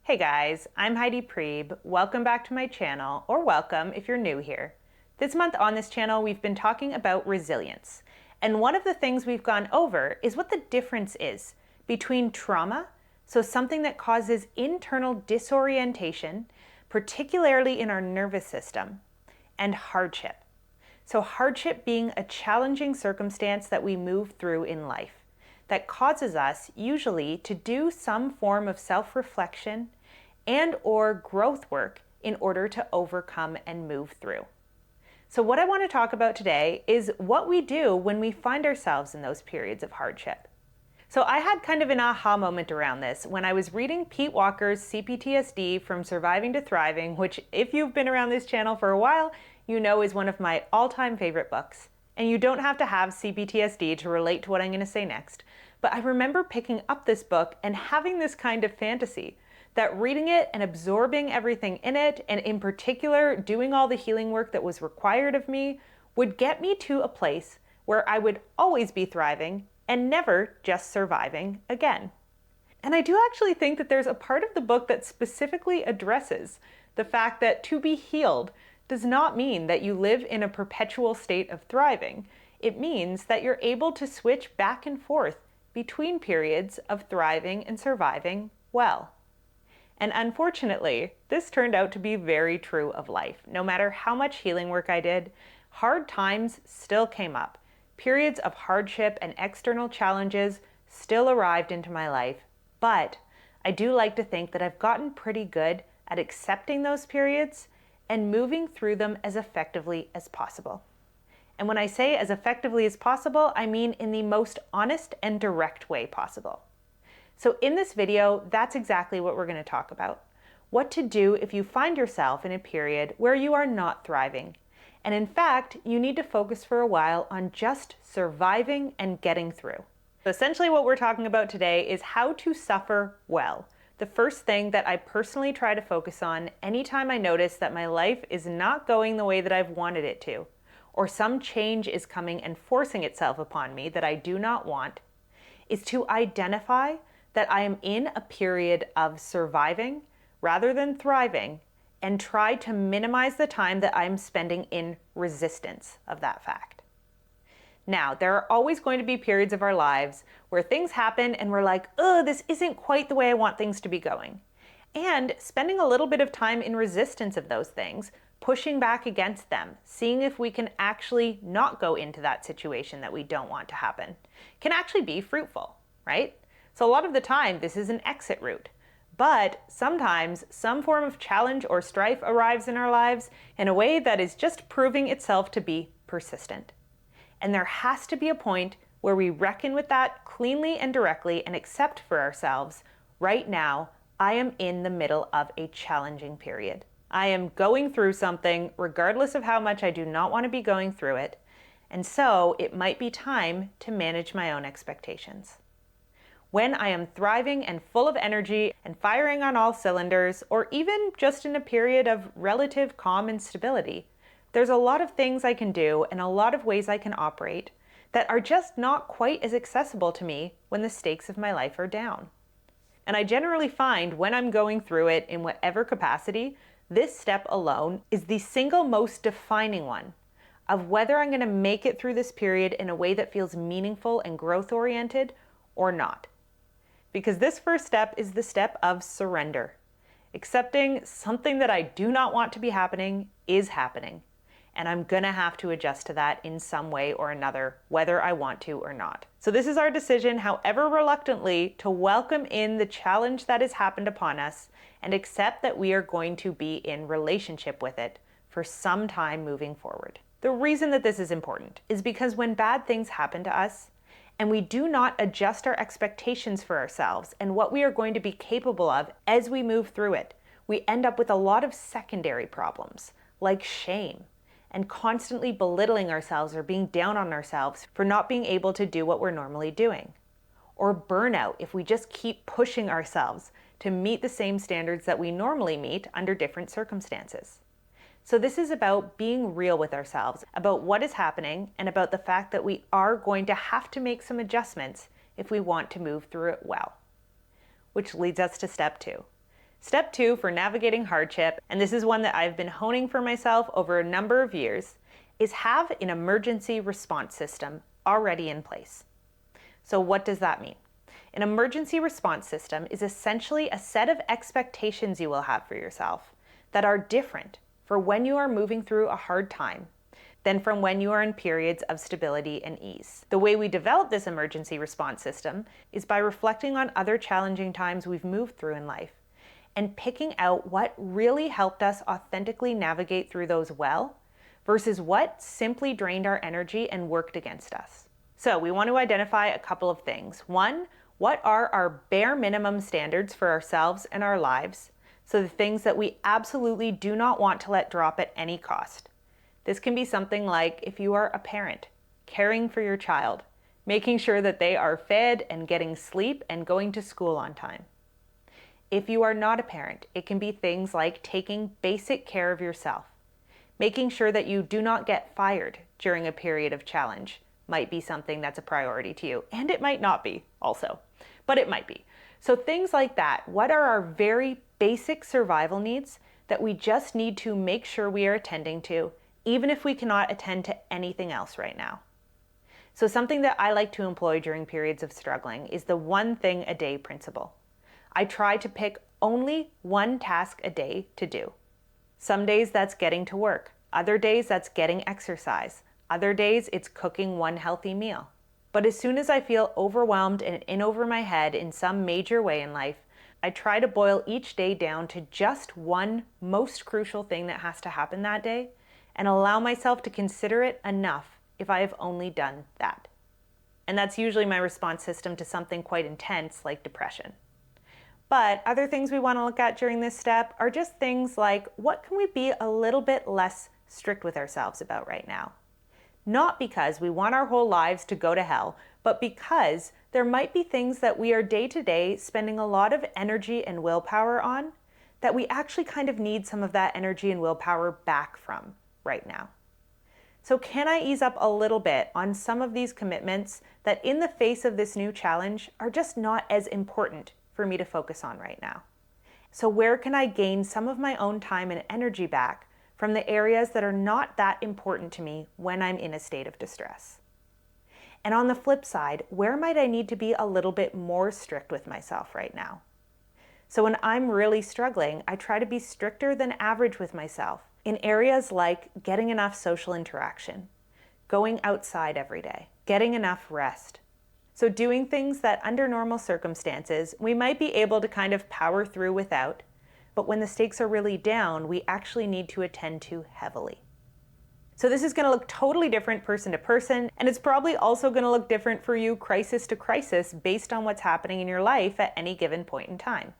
Hey guys, I'm Heidi Priebe. Welcome back to my channel, or welcome if you're new here. This month on this channel, we've been talking about resilience. And one of the things we've gone over is what the difference is between trauma, so something that causes internal disorientation, particularly in our nervous system, and hardship. So hardship being a challenging circumstance that we move through in life that causes us usually to do some form of self-reflection and or growth work in order to overcome and move through. So what I want to talk about today is what we do when we find ourselves in those periods of hardship. So I had kind of an aha moment around this when I was reading Pete Walker's CPTSD From Surviving to Thriving, which if you've been around this channel for a while, you know is one of my all-time favorite books. And you don't have to have CPTSD to relate to what I'm going to say next. But I remember picking up this book and having this kind of fantasy that reading it and absorbing everything in it, and in particular doing all the healing work that was required of me, would get me to a place where I would always be thriving and never just surviving again. And I do actually think that there's a part of the book that specifically addresses the fact that to be healed does not mean that you live in a perpetual state of thriving. It means that you're able to switch back and forth between periods of thriving and surviving well. And unfortunately, this turned out to be very true of life. No matter how much healing work I did, hard times still came up. Periods of hardship and external challenges still arrived into my life, but I do like to think that I've gotten pretty good at accepting those periods and moving through them as effectively as possible. And when I say as effectively as possible, I mean in the most honest and direct way possible. So in this video, that's exactly what we're going to talk about. What to do if you find yourself in a period where you are not thriving. And in fact, you need to focus for a while on just surviving and getting through. So essentially what we're talking about today is how to suffer well. The first thing that I personally try to focus on anytime I notice that my life is not going the way that I've wanted it to, or some change is coming and forcing itself upon me that I do not want, is to identify that I am in a period of surviving rather than thriving, and try to minimize the time that I'm spending in resistance of that fact. Now, there are always going to be periods of our lives where things happen and we're like, oh, this isn't quite the way I want things to be going. And spending a little bit of time in resistance of those things, pushing back against them, seeing if we can actually not go into that situation that we don't want to happen, can actually be fruitful, right? So a lot of the time, this is an exit route. But sometimes some form of challenge or strife arrives in our lives in a way that is just proving itself to be persistent. And there has to be a point where we reckon with that cleanly and directly and accept for ourselves, right now, I am in the middle of a challenging period. I am going through something regardless of how much I do not want to be going through it. And so it might be time to manage my own expectations. When I am thriving and full of energy and firing on all cylinders, or even just in a period of relative calm and stability, there's a lot of things I can do and a lot of ways I can operate that are just not quite as accessible to me when the stakes of my life are down. And I generally find when I'm going through it in whatever capacity, this step alone is the single most defining one of whether I'm going to make it through this period in a way that feels meaningful and growth-oriented or not. Because this first step is the step of surrender. Accepting something that I do not want to be happening is happening. And I'm gonna have to adjust to that in some way or another, whether I want to or not. So this is our decision, however reluctantly, to welcome in the challenge that has happened upon us and accept that we are going to be in relationship with it for some time moving forward. The reason that this is important is because when bad things happen to us, and we do not adjust our expectations for ourselves and what we are going to be capable of as we move through it, we end up with a lot of secondary problems, like shame, and constantly belittling ourselves or being down on ourselves for not being able to do what we're normally doing. Or burnout if we just keep pushing ourselves to meet the same standards that we normally meet under different circumstances. So this is about being real with ourselves, about what is happening, and about the fact that we are going to have to make some adjustments if we want to move through it well. Which leads us to step 2. Step 2 for navigating hardship, and this is one that I've been honing for myself over a number of years, is have an emergency response system already in place. So what does that mean? An emergency response system is essentially a set of expectations you will have for yourself that are different for when you are moving through a hard time than from when you are in periods of stability and ease. The way we develop this emergency response system is by reflecting on other challenging times we've moved through in life and picking out what really helped us authentically navigate through those well versus what simply drained our energy and worked against us. So we want to identify a couple of things. One, what are our bare minimum standards for ourselves and our lives? So the things that we absolutely do not want to let drop at any cost. This can be something like if you are a parent, caring for your child, making sure that they are fed and getting sleep and going to school on time. If you are not a parent, it can be things like taking basic care of yourself. Making sure that you do not get fired during a period of challenge might be something that's a priority to you. And it might not be also, but it might be. So things like that, what are our very basic survival needs that we just need to make sure we are attending to, even if we cannot attend to anything else right now? So something that I like to employ during periods of struggling is the one thing a day principle. I try to pick only one task a day to do. Some days that's getting to work. Other days that's getting exercise. Other days it's cooking one healthy meal. But as soon as I feel overwhelmed and in over my head in some major way in life, I try to boil each day down to just one most crucial thing that has to happen that day and allow myself to consider it enough if I have only done that. And that's usually my response system to something quite intense like depression. But other things we want to look at during this step are just things like, what can we be a little bit less strict with ourselves about right now? Not because we want our whole lives to go to hell, but because there might be things that we are day to day spending a lot of energy and willpower on that we actually kind of need some of that energy and willpower back from right now. So can I ease up a little bit on some of these commitments that in the face of this new challenge are just not as important for me to focus on right now? So where can I gain some of my own time and energy back from the areas that are not that important to me when I'm in a state of distress? And on the flip side, where might I need to be a little bit more strict with myself right now? So when I'm really struggling, I try to be stricter than average with myself in areas like getting enough social interaction, going outside every day, getting enough rest. So doing things that under normal circumstances, we might be able to kind of power through without, but when the stakes are really down, we actually need to attend to heavily. So this is going to look totally different person to person, and it's probably also going to look different for you crisis to crisis based on what's happening in your life at any given point in time.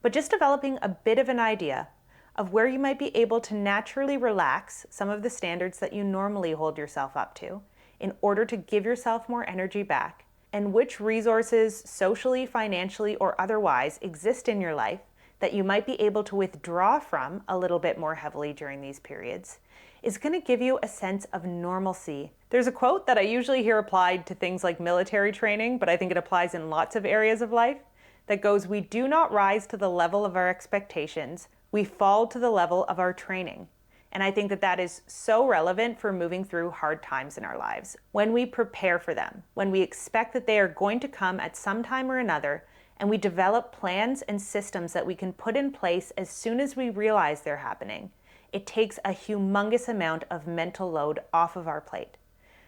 But just developing a bit of an idea of where you might be able to naturally relax some of the standards that you normally hold yourself up to in order to give yourself more energy back, and which resources, socially, financially, or otherwise, exist in your life that you might be able to withdraw from a little bit more heavily during these periods, is going to give you a sense of normalcy. There's a quote that I usually hear applied to things like military training, but I think it applies in lots of areas of life, that goes, "We do not rise to the level of our expectations, we fall to the level of our training." And I think that that is so relevant for moving through hard times in our lives. When we prepare for them, when we expect that they are going to come at some time or another, and we develop plans and systems that we can put in place as soon as we realize they're happening, it takes a humongous amount of mental load off of our plate.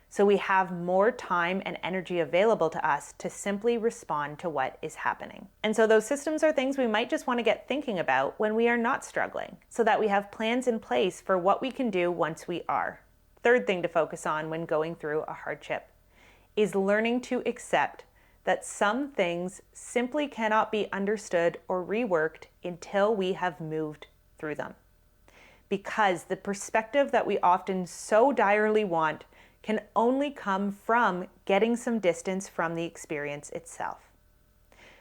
So we have more time and energy available to us to simply respond to what is happening. And so those systems are things we might just want to get thinking about when we are not struggling, so that we have plans in place for what we can do once we are. Third thing to focus on when going through a hardship is learning to accept that some things simply cannot be understood or reworked until we have moved through them. Because the perspective that we often so direly want can only come from getting some distance from the experience itself.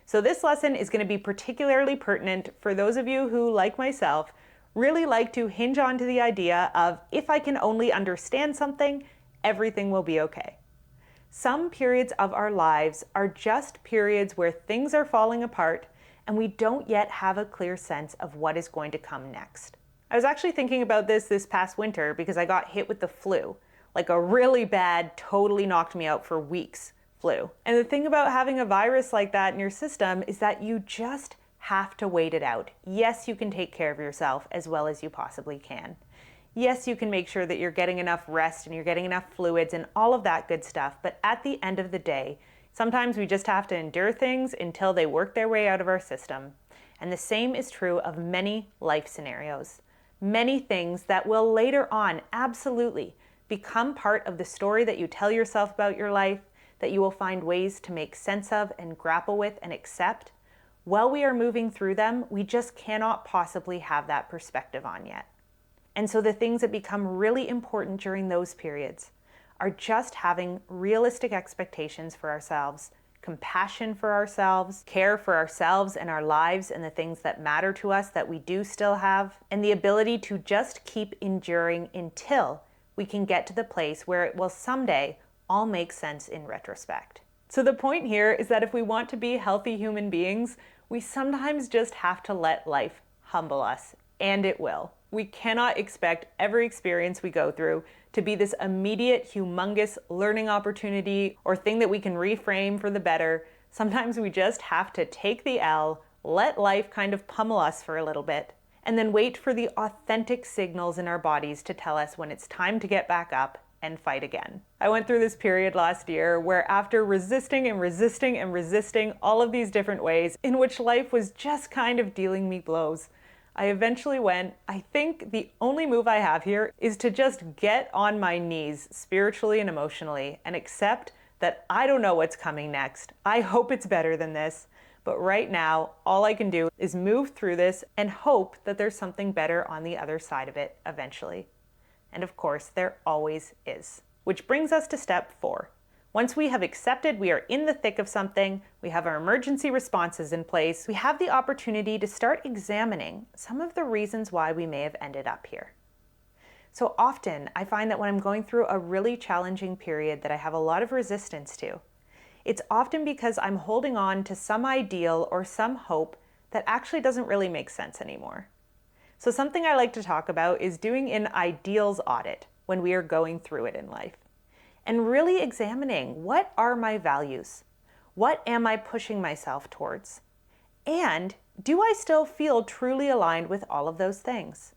So this lesson is going to be particularly pertinent for those of you who, like myself, really like to hinge onto the idea of, if I can only understand something, everything will be okay. Some periods of our lives are just periods where things are falling apart and we don't yet have a clear sense of what is going to come next. I was actually thinking about this past winter because I got hit with the flu, like a really bad, totally knocked me out for weeks flu. And the thing about having a virus like that in your system is that you just have to wait it out. Yes, you can take care of yourself as well as you possibly can. Yes, you can make sure that you're getting enough rest and you're getting enough fluids and all of that good stuff. But at the end of the day, sometimes we just have to endure things until they work their way out of our system. And the same is true of many life scenarios. Many things that will later on absolutely become part of the story that you tell yourself about your life, that you will find ways to make sense of and grapple with and accept. While we are moving through them, we just cannot possibly have that perspective on yet. And so the things that become really important during those periods are just having realistic expectations for ourselves, compassion for ourselves, care for ourselves and our lives and the things that matter to us that we do still have, and the ability to just keep enduring until we can get to the place where it will someday all make sense in retrospect. So the point here is that if we want to be healthy human beings, we sometimes just have to let life humble us, and it will. We cannot expect every experience we go through to be this immediate, humongous learning opportunity or thing that we can reframe for the better. Sometimes we just have to take the L, let life kind of pummel us for a little bit, and then wait for the authentic signals in our bodies to tell us when it's time to get back up and fight again. I went through this period last year where after resisting and resisting and resisting all of these different ways in which life was just kind of dealing me blows, I eventually went, I think the only move I have here is to just get on my knees spiritually and emotionally and accept that I don't know what's coming next. I hope it's better than this. But right now, all I can do is move through this and hope that there's something better on the other side of it eventually. And of course, there always is. Which brings us to step 4. Once we have accepted we are in the thick of something, we have our emergency responses in place, we have the opportunity to start examining some of the reasons why we may have ended up here. So often, I find that when I'm going through a really challenging period that I have a lot of resistance to, it's often because I'm holding on to some ideal or some hope that actually doesn't really make sense anymore. So something I like to talk about is doing an ideals audit when we are going through it in life. And really examining, what are my values? What am I pushing myself towards? And do I still feel truly aligned with all of those things?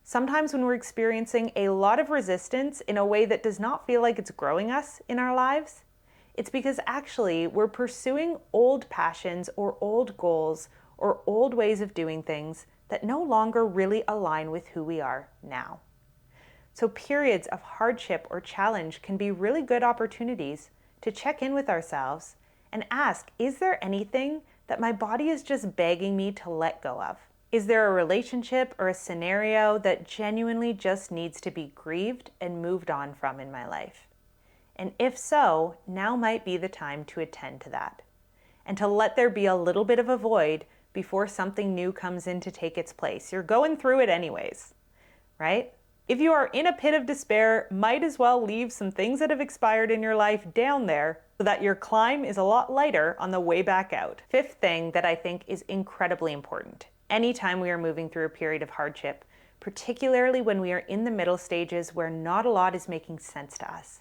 Sometimes when we're experiencing a lot of resistance in a way that does not feel like it's growing us in our lives, it's because actually we're pursuing old passions or old goals or old ways of doing things that no longer really align with who we are now. So periods of hardship or challenge can be really good opportunities to check in with ourselves and ask, is there anything that my body is just begging me to let go of? Is there a relationship or a scenario that genuinely just needs to be grieved and moved on from in my life? And if so, now might be the time to attend to that and to let there be a little bit of a void before something new comes in to take its place. You're going through it anyways, right? If you are in a pit of despair, might as well leave some things that have expired in your life down there so that your climb is a lot lighter on the way back out. 5th thing that I think is incredibly important anytime we are moving through a period of hardship, particularly when we are in the middle stages where not a lot is making sense to us,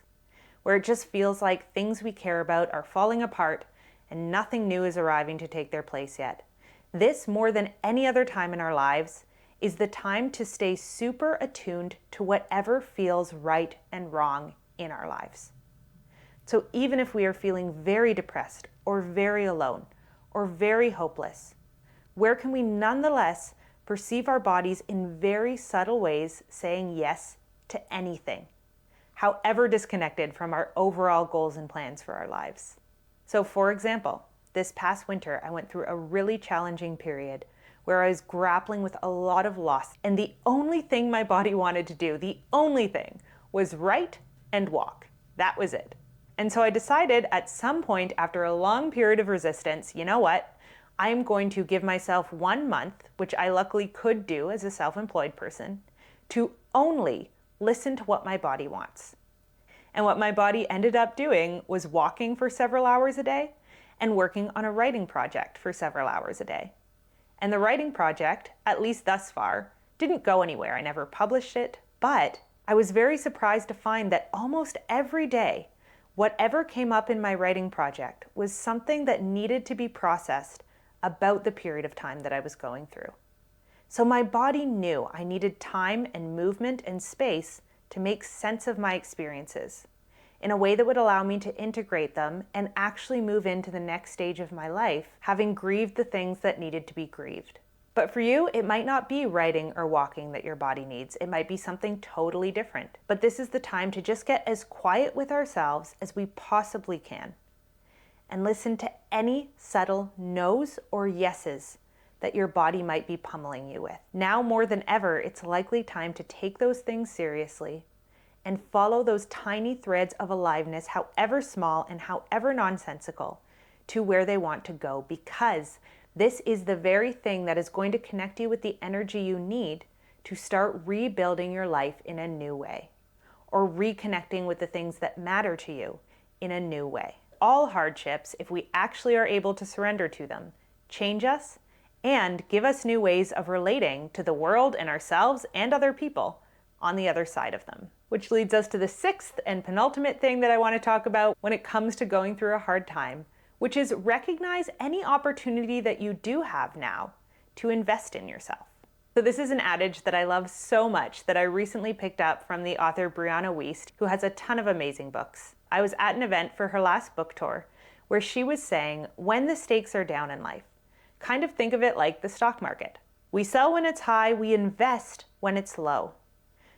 where it just feels like things we care about are falling apart and nothing new is arriving to take their place yet. This, more than any other time in our lives, is the time to stay super attuned to whatever feels right and wrong in our lives. So even if we are feeling very depressed or very alone or very hopeless, where can we nonetheless perceive our bodies in very subtle ways saying yes to anything, however disconnected from our overall goals and plans for our lives? So for example, this past winter, I went through a really challenging period where I was grappling with a lot of loss. And the only thing my body wanted to do, the only thing, was write and walk. That was it. And so I decided at some point after a long period of resistance, you know what? I am going to give myself 1 month, which I luckily could do as a self-employed person, to only listen to what my body wants. And what my body ended up doing was walking for several hours a day and working on a writing project for several hours a day. And the writing project, at least thus far, didn't go anywhere. I never published it, but I was very surprised to find that almost every day, whatever came up in my writing project was something that needed to be processed about the period of time that I was going through. So my body knew I needed time and movement and space to make sense of my experiences in a way that would allow me to integrate them and actually move into the next stage of my life, having grieved the things that needed to be grieved. But for you, it might not be writing or walking that your body needs. It might be something totally different. But this is the time to just get as quiet with ourselves as we possibly can and listen to any subtle no's or yeses that your body might be pummeling you with. Now more than ever, it's likely time to take those things seriously and follow those tiny threads of aliveness, however small and however nonsensical, to where they want to go, because this is the very thing that is going to connect you with the energy you need to start rebuilding your life in a new way, or reconnecting with the things that matter to you in a new way. All hardships, if we actually are able to surrender to them, change us and give us new ways of relating to the world and ourselves and other people on the other side of them. Which leads us to the sixth and penultimate thing that I want to talk about when it comes to going through a hard time, which is recognize any opportunity that you do have now to invest in yourself. So this is an adage that I love so much that I recently picked up from the author Brianna Wiest, who has a ton of amazing books. I was at an event for her last book tour where she was saying, when the stakes are down in life, kind of think of it like the stock market. We sell when it's high, we invest when it's low.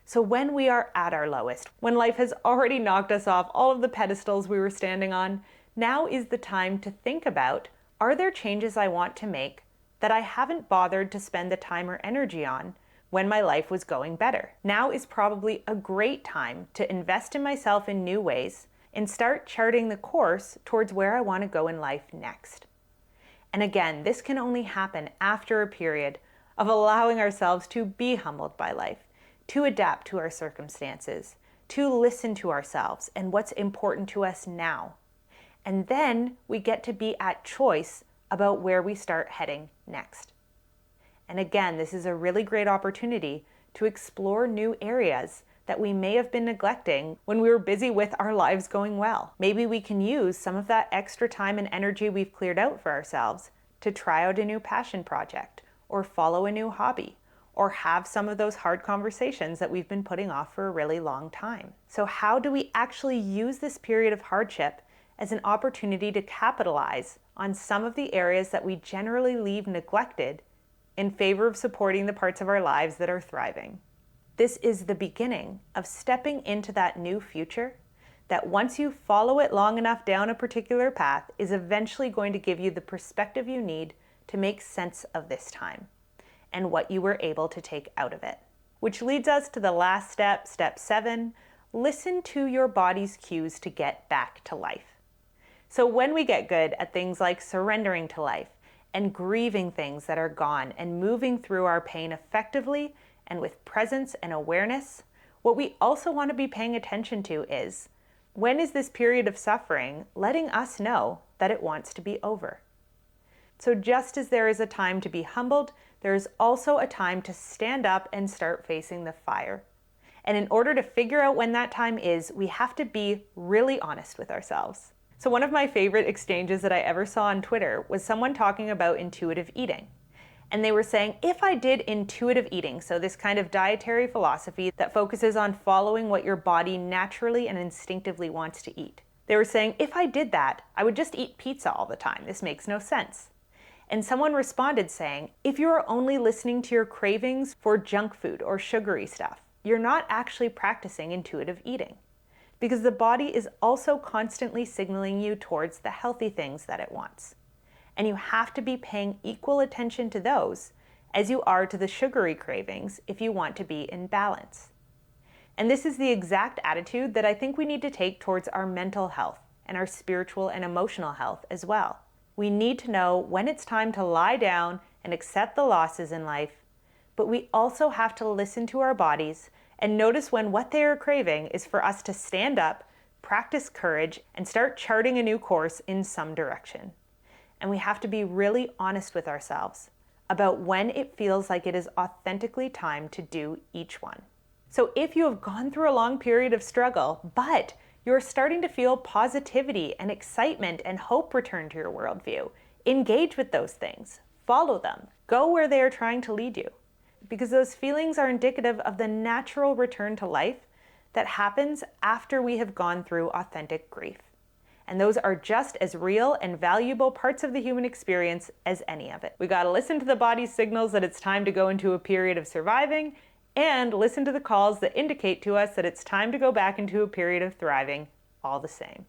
So when we are at our lowest, when life has already knocked us off all of the pedestals we were standing on, now is the time to think about, are there changes I want to make that I haven't bothered to spend the time or energy on when my life was going better? Now is probably a great time to invest in myself in new ways and start charting the course towards where I want to go in life next. And again, this can only happen after a period of allowing ourselves to be humbled by life, to adapt to our circumstances, to listen to ourselves and what's important to us now. And then we get to be at choice about where we start heading next. And again, this is a really great opportunity to explore new areas that we may have been neglecting when we were busy with our lives going well. Maybe we can use some of that extra time and energy we've cleared out for ourselves to try out a new passion project, or follow a new hobby, or have some of those hard conversations that we've been putting off for a really long time. So how do we actually use this period of hardship as an opportunity to capitalize on some of the areas that we generally leave neglected in favor of supporting the parts of our lives that are thriving? This is the beginning of stepping into that new future that, once you follow it long enough down a particular path, is eventually going to give you the perspective you need to make sense of this time and what you were able to take out of it. Which leads us to the last step, step 7, listen to your body's cues to get back to life. So when we get good at things like surrendering to life and grieving things that are gone and moving through our pain effectively and with presence and awareness, what we also want to be paying attention to is, when is this period of suffering letting us know that it wants to be over? So just as there is a time to be humbled, there is also a time to stand up and start facing the fire. And in order to figure out when that time is, we have to be really honest with ourselves. So one of my favorite exchanges that I ever saw on Twitter was someone talking about intuitive eating. And they were saying, if I did intuitive eating, so this kind of dietary philosophy that focuses on following what your body naturally and instinctively wants to eat. They were saying, if I did that, I would just eat pizza all the time. This makes no sense. And someone responded saying, if you are only listening to your cravings for junk food or sugary stuff, you're not actually practicing intuitive eating, because the body is also constantly signaling you towards the healthy things that it wants. And you have to be paying equal attention to those as you are to the sugary cravings if you want to be in balance. And this is the exact attitude that I think we need to take towards our mental health and our spiritual and emotional health as well. We need to know when it's time to lie down and accept the losses in life, but we also have to listen to our bodies and notice when what they are craving is for us to stand up, practice courage, and start charting a new course in some direction. and we have to be really honest with ourselves about when it feels like it is authentically time to do each one. So if you have gone through a long period of struggle, but you're starting to feel positivity and excitement and hope return to your worldview, engage with those things, follow them, go where they are trying to lead you, because those feelings are indicative of the natural return to life that happens after we have gone through authentic grief. And those are just as real and valuable parts of the human experience as any of it. We gotta listen to the body's signals that it's time to go into a period of surviving, and listen to the calls that indicate to us that it's time to go back into a period of thriving, all the same.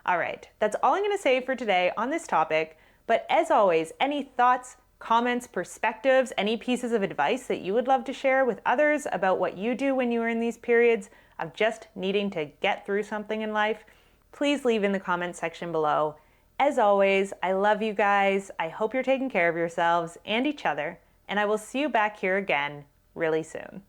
All right, that's all I'm gonna say for today on this topic, but as always, any thoughts, comments, perspectives, any pieces of advice that you would love to share with others about what you do when you are in these periods of just needing to get through something in life, please leave in the comments section below. As always, I love you guys. I hope you're taking care of yourselves and each other, and I will see you back here again really soon.